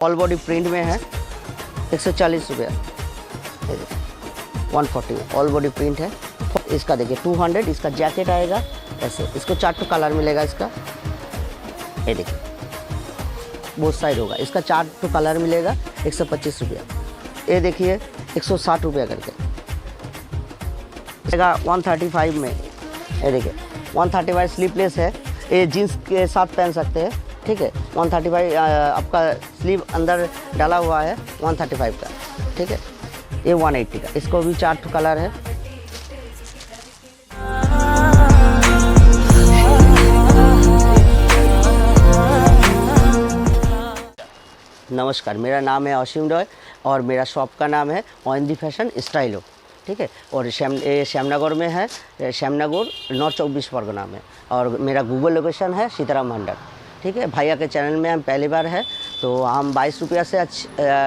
All body print में है 140 रुपया, 140 ऑल बॉडी प्रिंट है। इसका देखिए 200, इसका जैकेट आएगा ऐसे, इसको 4 कलर मिलेगा इसका, ये देखिए बोथ साइड होगा, इसका 4 कलर मिलेगा 125 रुपया। ये देखिए 160 रुपया करके 135 में, ये देखिए 135 स्लीवलेस है, ये जीन्स के साथ पहन सकते हैं, ठीक है। 135 आपका स्लीव अंदर डाला हुआ है 135 का, ठीक है। ये 180 का, इसको भी 4 कलर है। नमस्कार, मेरा नाम है असीम रॉय और मेरा शॉप का नाम है ओएनजी फैशन स्टाइलो, ठीक है। और श्यामनगर में है, श्यामनगर नॉर्थ 24 परगना में, और मेरा गूगल लोकेशन है सीताराम मंडल, ठीक है। भैया के चैनल में हम पहली बार है, तो हम 22 रुपया से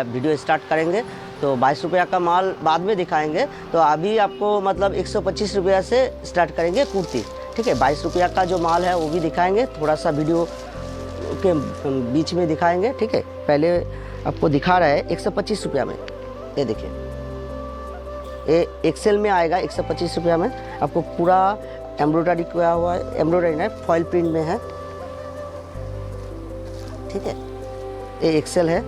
वीडियो स्टार्ट करेंगे, तो 22 रुपया का माल बाद में दिखाएंगे। तो अभी आपको मतलब 125 रुपया से स्टार्ट करेंगे कुर्ती, ठीक है। 22 रुपया का जो माल है वो भी दिखाएंगे, थोड़ा सा वीडियो के बीच में दिखाएंगे, ठीक है। पहले आपको दिखा रहा है 125 रुपया में, ये देखिए, ये एक्सेल में आएगा 125 रुपया में। आपको पूरा एम्ब्रॉयडरी किया हुआ है, एम्ब्रॉयडरी है, फॉइल प्रिंट में है, ठीक है। ये एक्सेल है,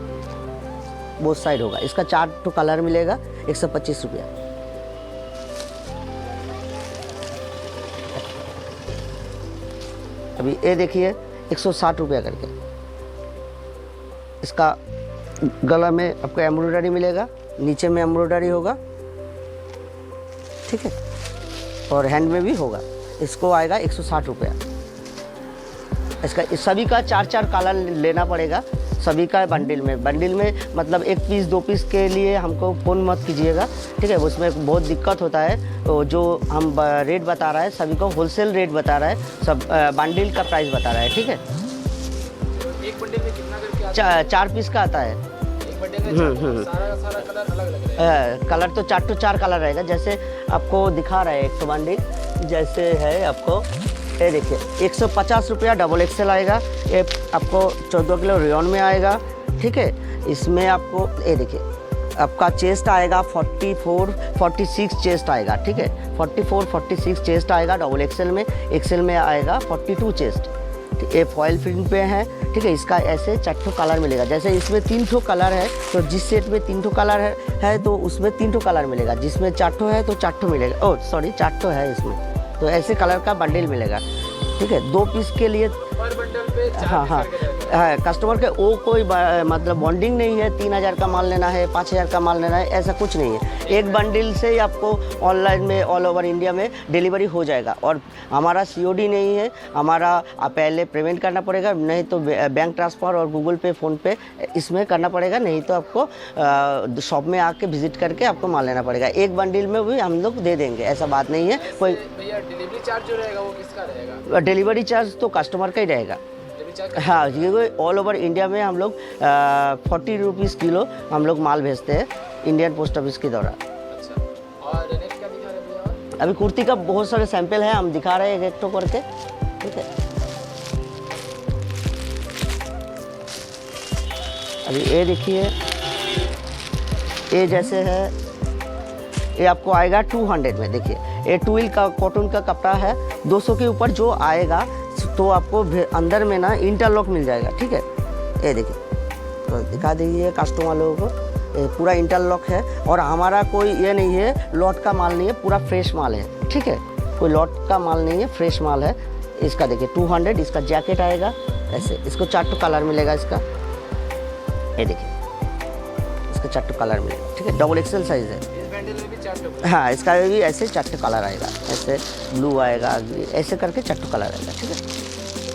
बोथ साइड होगा, इसका 4 कलर मिलेगा 125 रुपया। अभी ये देखिए 160 रुपया करके, इसका गला में आपको एम्ब्रॉयडरी मिलेगा, नीचे में एम्ब्रॉयडरी होगा, ठीक है, और हैंड में भी होगा। इसको आएगा 160 रुपया। इसका सभी का 4 कलर लेना पड़ेगा, सभी का बंडल में मतलब 1 पीस 2 पीस के लिए हमको फ़ोन मत कीजिएगा, ठीक है। उसमें बहुत दिक्कत होता है, तो जो हम रेट बता रहा है सभी को होलसेल रेट बता रहा है, सब बंडल का प्राइस बता रहा है, ठीक है। एक बंडल में कितना करके आता है? 4 पीस का आता है। एक बंडल में सारा कलर अलग है। कलर तो 4 कलर रहेगा, जैसे आपको दिखा रहा है एक तो बंडल जैसे है, आपको ये देखिए 150 रुपया डबल एक्सेल आएगा, ये आपको 14 किलो रेयॉन में आएगा, ठीक है। इसमें आपको ये देखिए आपका चेस्ट आएगा 46 चेस्ट आएगा, ठीक है। 46 चेस्ट आएगा डबल एक्सेल में आएगा 42 चेस्ट। ये फॉइल प्रिंट पे है, ठीक है। इसका ऐसे 4 कलर मिलेगा, जैसे इसमें 3 कलर है, तो जिस सेट में 3 कलर है तो उसमें 3 कलर मिलेगा, जिसमें 4 है तो 4 मिलेगा, ओह सॉरी 4 है इसमें, तो ऐसे कलर का बंडल मिलेगा, ठीक है। 2 पीस के लिए पर बंडल पे 4 हाँ, कस्टमर के वो कोई मतलब बॉन्डिंग नहीं है, 3000 का माल लेना है, 5000 का माल लेना है, ऐसा कुछ नहीं है। एक बंडल से ही आपको ऑनलाइन में ऑल ओवर इंडिया में डिलीवरी हो जाएगा। और हमारा COD नहीं है, हमारा पहले पेमेंट करना पड़ेगा, नहीं तो बैंक ट्रांसफ़र और गूगल पे फ़ोन पे इसमें करना पड़ेगा, नहीं तो आपको शॉप में आके विजिट करके आपको माल लेना पड़ेगा। एक बंडल में भी हम लोग दे देंगे, ऐसा बात नहीं है। कोई भैया डिलीवरी चार्ज जो रहेगा वो किसका रहेगा? डिलीवरी चार्ज तो कस्टमर का ही रहेगा। हाँ, ये ऑल ओवर इंडिया में हम लोग 40 रुपीज़ किलो हम लोग माल भेजते हैं इंडियन पोस्ट ऑफिस के द्वारा। अच्छा, और नेक्स्ट क्या दिखा रहे हैं भैया? अभी कुर्ती का बहुत सारे सैंपल है, हम दिखा रहे हैं एक तो करके, ठीक है। अभी ये देखिए, ये जैसे है, ये आपको आएगा 200 में, देखिए ये ट्विल का कॉटन का कपड़ा है, 200 के ऊपर जो आएगा तो आपको अंदर में ना इंटरलॉक मिल जाएगा, ठीक है। ये देखिए, तो दिखा दीजिए कस्टमर लोगों को, ये पूरा इंटरलॉक है, और हमारा कोई ये नहीं है लॉट का माल नहीं है, पूरा फ्रेश माल है, ठीक है। कोई लॉट का माल नहीं है, फ्रेश माल है। इसका देखिए 200, इसका जैकेट आएगा ऐसे, इसको 4 कलर मिलेगा इसका, ये देखिए इसका 4 कलर मिलेगा, ठीक है। डबल एक्सेल साइज़ है। इस बंडल में भी 4 हाँ, इसका भी ऐसे 4 कलर आएगा, ऐसे ब्लू आएगा, ऐसे करके 4 कलर आएगा, ठीक है।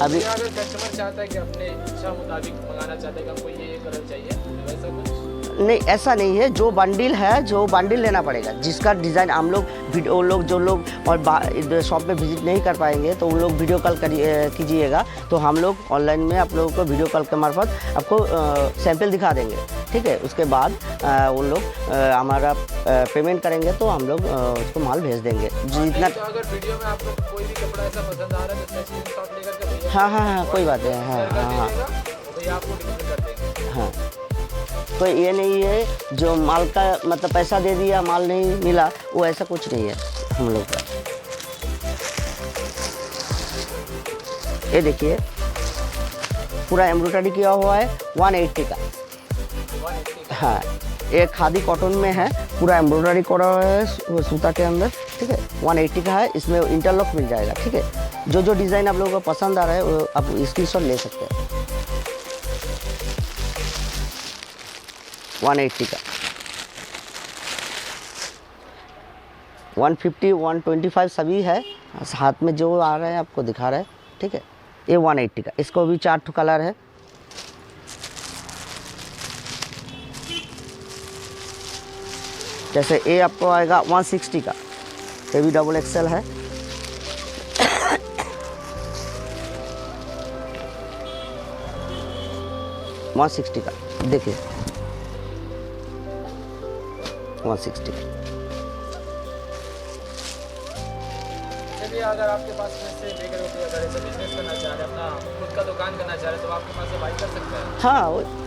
अभी अगर कस्टमर चाहता है कि अपने इच्छा मुताबिक मंगाना चाहता है कि हमको ये कलर चाहिए, वैसा कुछ नहीं, ऐसा नहीं है। जो बंडल है, जो बंडल लेना पड़ेगा, जिसका डिज़ाइन हम लोग वीडियो लोग जो लोग और शॉप में विजिट नहीं कर पाएंगे तो उन लोग वीडियो कॉल कीजिएगा, तो हम लोग ऑनलाइन में आप लोगों को वीडियो कॉल के मार्फत आपको सैंपल दिखा देंगे, ठीक है। उसके बाद उन लोग हमारा पेमेंट करेंगे तो हम लोग उसको माल भेज देंगे जितना। तो अगर वीडियो में आपको कोई भी कपड़ा ऐसा पसंद आ रहा है तो स्क्रीनशॉट लेकर के भैया हाँ, कोई बात है, हाँ, भैया आपको डिलीवर कर देंगे। हाँ। तो ये नहीं है जो माल का मतलब पैसा दे दिया माल नहीं मिला, वो ऐसा कुछ नहीं है हम लोग का। ये देखिए पूरा एम्ब्रॉयडरी किया हुआ है 180 का। 180 का। हाँ, ये खादी कॉटन में है, पूरा एम्ब्रॉयडरी करा हुआ है सूता के अंदर, ठीक है। 180 का है, इसमें इंटरलॉक मिल जाएगा, ठीक है। जो जो डिज़ाइन आप लोगों को पसंद आ रहा है वो आप स्क्रीनशॉट ले सकते हैं। 180 का, 150, 125 सभी है, हाथ में जो आ रहा है आपको दिखा रहा है, ठीक है। ये 180 का, इसको भी 4 ठो कलर है। जैसे ये आपको आएगा 160 का, ये भी डबल एक्सेल है। वन 160 का, देखिए 160 का। चलिए, अगर आपके पास में से बेकर रुपये अगर ऐसे बिजनेस करना चाह रहे हैं, अपना खुद का दुकान करना चाह रहे हैं, तो आपके पास से बाई कर सकते हैं। हाँ,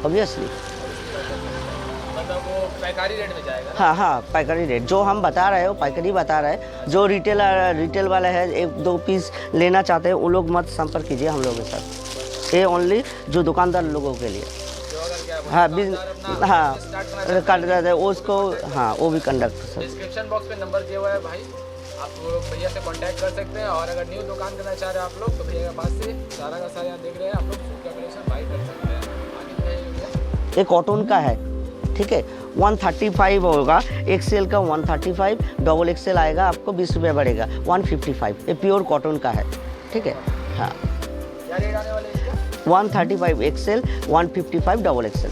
ऑब्वियसली। मतलब वो पैकारी रेट में जाएगा। हाँ हाँ, पाइकरी रेट जो हम बता रहे हैं वो पाइकरी बता रहे हैं। जो रिटेल वाले हैं 1-2 पीस लेना चाहते हैं वो लोग मत संपर्क कीजिए हम लोगों के साथ। ये ओनली जो दुकानदार लोगों के लिए। जो अगर क्या हाँ, अपना हाँ स्टार्ट करना कर देते हैं उसको, हाँ वो भी कंडक्ट सर। डिस्क्रिप्शन बॉक्स पे नंबर दिया हुआ है भाई, आप भैया से कांटेक्ट कर सकते हैं। और अगर न्यू दुकान करना चाह रहे हैं आप लोग, तो भैया के पास से सारा का सारा यहाँ देख रहे हैं, आप लोग सूट का कलेक्शन बाई कर सकते हैं। आगे भैया ये कॉटन का है, ठीक है। 135 होगा, एक्सेल का 135, डबल एक्सेल आएगा आपको 20 रुपये बढ़ेगा 155। ये प्योर कॉटन का है, ठीक है। हाँ, क्या रेट आने वाले हैं इसका? 135 एक्सेल, 155 डबल एक्सेल।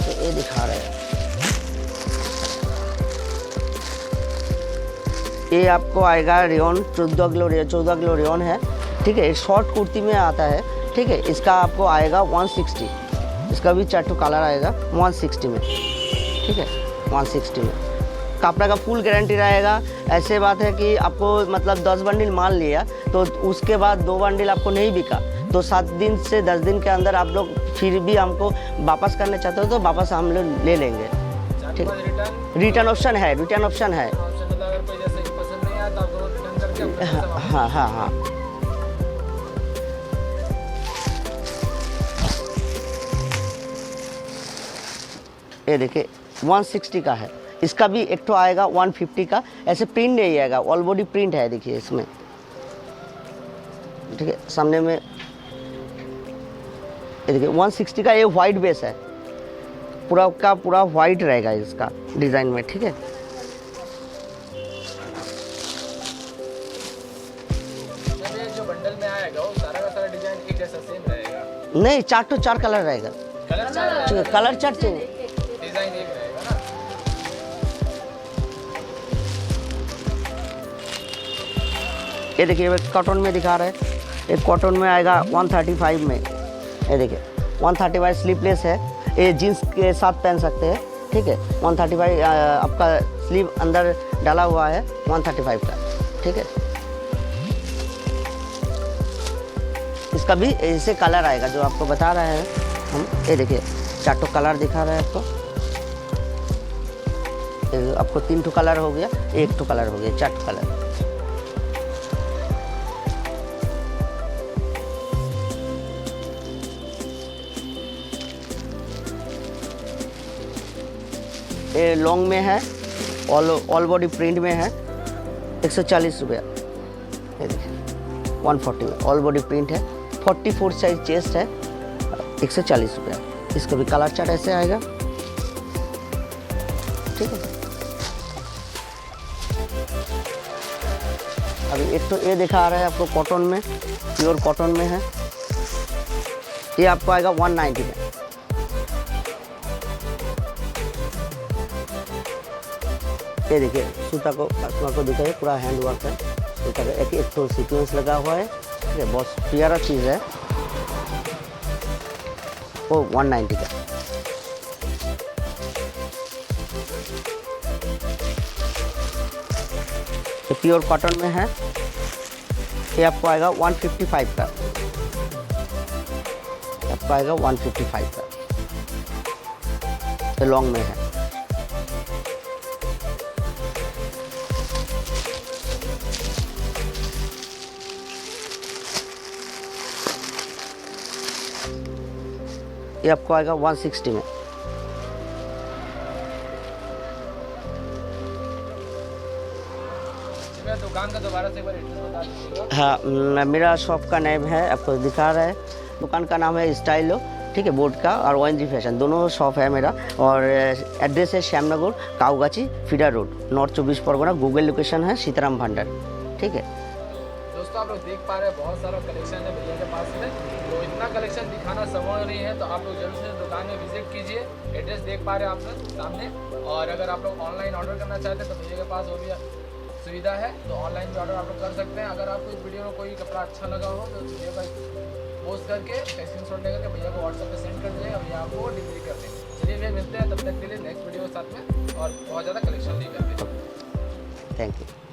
तो ये दिखा रहे हैं, ये आपको आएगा रेयन 14 किलो रेयन है, ठीक है। शॉर्ट कुर्ती में आता है, ठीक है। इसका आपको आएगा 160, इसका भी 4 कलर आएगा 160 में, ठीक है। 160 में कपड़ा का फुल गारंटी रहेगा। ऐसे बात है कि आपको मतलब 10 बंडल माल लिया तो उसके बाद 2 बंडल आपको नहीं बिका तो 7 दिन से 10 दिन के अंदर आप लोग फिर भी हमको वापस करना चाहते हो तो वापस हम लोग ले लेंगे, ठीक है। रिटर्न ऑप्शन है, रिटर्न ऑप्शन है। मतलब अगर कोई जैसे पसंद नहीं आया तो आप दोनों रिटर्न करके अपने पैसे वापस। हाँ हाँ हाँ। ये देखिए 160 का है, इसका भी एक तो आएगा 150 का। ऐसे प्रिंट नहीं आएगा, ऑल बॉडी प्रिंट है, देखिए इसमें, ठीक है। सामने में ये देखिए 160 का, ये वाइट बेस है, पूरा का पूरा वाइट रहेगा इसका डिज़ाइन में, ठीक है। चलिए, जो बंडल में आएगा वो सारा का सारा डिजाइन एक जैसा सेम रहेगा। नहीं, 4 तो 4 कलर रहेगा, कलर ठीक है। कलर चार्ट चाहिए, डिजाइन एक रहेगा ना। ये देखिए ये कॉटन में दिखा रहा है। एक कॉटन में आएगा 135 में, ये देखिए 135 स्लीवलेस है, ये जीन्स के साथ पहन सकते हैं, ठीक है। 135 आपका स्लीव अंदर डाला हुआ है 135 का, ठीक है। इसका भी ऐसे कलर आएगा जो आपको बता रहे हैं हम। ये देखिए 4 कलर दिखा रहे हैं आपको। आपको 3 कलर हो गया, 1 कलर हो गया, 4 कलर। ये लॉन्ग में है, ऑल बॉडी प्रिंट में है, 140 रुपया। ये देखिए 140 में ऑल बॉडी प्रिंट है, 44 साइज चेस्ट है, 140 रुपया। इसका भी कलर चार्ट ऐसे आएगा, ठीक है। अभी एक तो ये दिखा रहा है आपको कॉटन में, प्योर कॉटन में है, ये आपको आएगा 190 में। ये देखिए सूता को कस्टमर को दिखाइए, पूरा हैंड वर्क है, सूता का एक तो सीक्वेंस लगा हुआ है, ठीक है। बहुत प्यारा चीज़ है वो 190 का। ये प्योर कॉटन में है, ये आपको आएगा 155 का, आपको आएगा 155 का, ये लॉन्ग में है। ये आपको आएगा 160 में। मेरा दुकान का दोबारा से एक बार एड्रेस बता दीजिएगा। हाँ, मेरा शॉप का नेम है, आपको दिखा रहा है, दुकान का नाम है स्टाइलो, ठीक है, बोर्ड का, और ONG फैशन दोनों शॉप है मेरा। और एड्रेस है Shyamnagar Kaugachi feeder road, north 24 Pargana. Google location है सीताराम भंडार, ठीक है। दोस्तों आप लोग देख पा रहे हैं बहुत सारा कलेक्शन है भैया के पास में, तो इतना कलेक्शन दिखाना संभव नहीं है, तो आप लोग जल्द से दुकान में विजिट कीजिए। एड्रेस देख पा रहे हैं आप लोग सामने। और अगर आप लोग ऑनलाइन ऑर्डर करना चाहते हैं तो भैया के पास वो भी सुविधा है, तो ऑनलाइन भी ऑर्डर आप लोग कर सकते हैं। अगर आपको इस वीडियो में कोई कपड़ा अच्छा लगा हो तो वीडियो का पोस्ट करके स्क्रीनशॉट लेकर भैया को व्हाट्सएप पे सेंड कर दीजिएगा, भैया आपको डिलीवरी कर देंगे। चलिए भैया मिलते हैं, तब तक के लिए नेक्स्ट वीडियो के साथ में और बहुत ज़्यादा कलेक्शन लेकर के। Thank you.